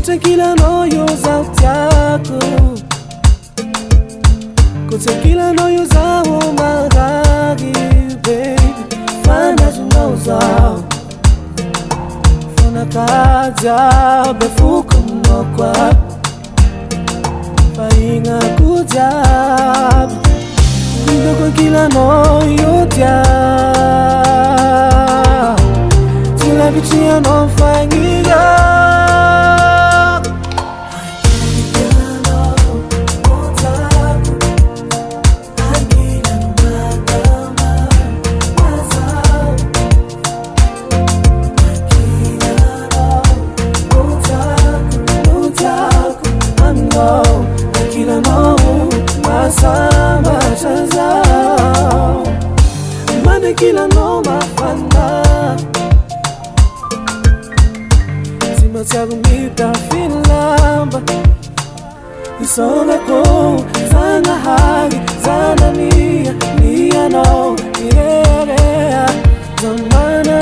Kutekila no yuza utiako, kutekila no yuza umagagi, baby. Fana junauza, fana kaja befuko mnokwa, fainga kujab, ndoko kila no yutia, tila bichia no fangiga. Kila no mafana Sima tiago mita finlamba Isonga ko Zanga hagi Zana nia Nia no Irea Zamana